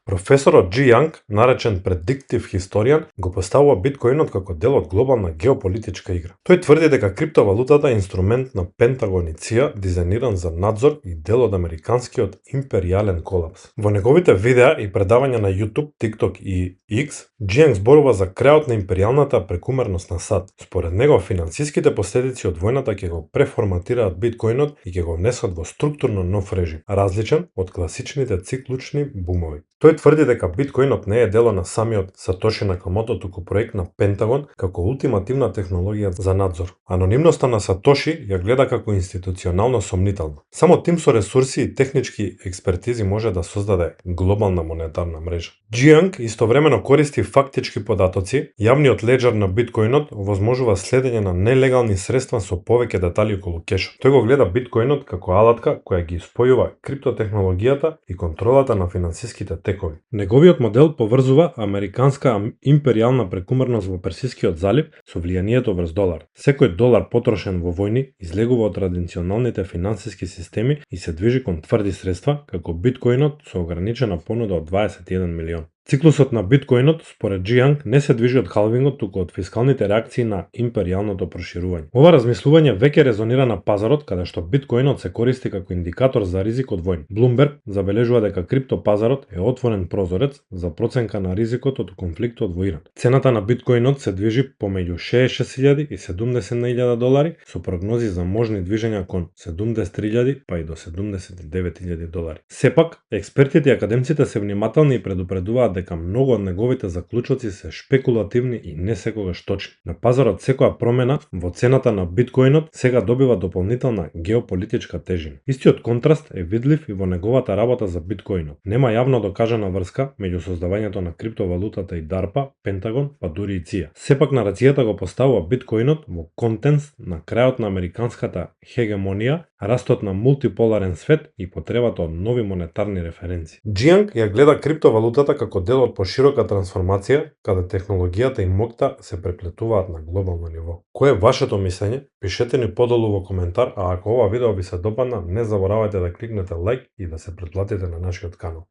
Професорот Джи Јанг, наречен предиктив историјан, го поставува биткоинот како дел од глобална геополитичка игра. Тој тврди дека криптовалутата е инструмент на Пентагон и ЦИА, дизајниран за надзор и дел од американскиот империјален колапс. Во неговите видеа и предавања на YouTube, TikTok и X, Джи Јанг зборува за крајот на империјалната прекумерност на САД. Според него, финансиските последици од војната ќе го преформатираат биткоинот и ќе го внесат во структурно нов режим, различен од класичните циклучни бумови. Тој тврди дека биткоинот не е дело на самиот Сатоши Накамото, туку проект на Пентагон како ултимативна технологија за надзор. Анонимноста на Сатоши ја гледа како институционално сомнителна. Само тим со ресурси и технички експертизи може да создаде глобална монетарна мрежа. Джи Јанг истовремено користи фактички податоци. Јавниот леџер на биткоинот овозможува следење на нелегални средства со повеќе детали околу кешот. Тој го гледа биткоинот како алатка која ги спојува криптотехнологијата и контролата на финансиските текови. Неговиот модел поврзува американска империјална прекумерност во Персискиот залив со влијанието врз долар. Секој долар потрошен во војни излегува од традиционалните финансиски системи и се движи кон тврди средства, како биткоинот со ограничена понуда од 21 милион. Циклусот на биткоинот, според Джи Јанг, не се движи од халвингот, туку од фискалните реакции на империјалното проширување. Ова размислување веќе резонира на пазарот, каде што биткоинот се користи како индикатор за ризик од војни. Bloomberg забележува дека криптопазарот е отворен прозорец за проценка на ризикот од конфликтот во Иран. Цената на биткоинот се движи помеѓу 66.000 и 70.000 долари, со прогнози за можни движења кон 73.000 па и до 79.000 долари. Сепак, експертите и академците се внимателни и предупредуваат дека многу од неговите заклучоци се шпекулативни и не секогаш точни. На пазарот секоја промена во цената на биткоинот сега добива дополнителна геополитичка тежина. Истиот контраст е видлив и во неговата работа за биткоинот. Нема јавно докажана врска меѓу создавањето на криптовалутата и DARPA, Пентагон, па дури и ЦИА. Сепак нарацијата го поставува биткоинот во контекст на крајот на американската хегемонија, растот на мултиполарен свет и потребата од нови монетарни референции. Джи Јанг ја гледа криптовалутата како дел од поширока трансформација, каде технологијата и моќта се преплетуваат на глобално ниво. Кој е вашето мислење? Пишете ни подолу во коментар, а ако ова видео ви се допадна, не заборавајте да кликнете лајк и да се претплатите на нашиот канал.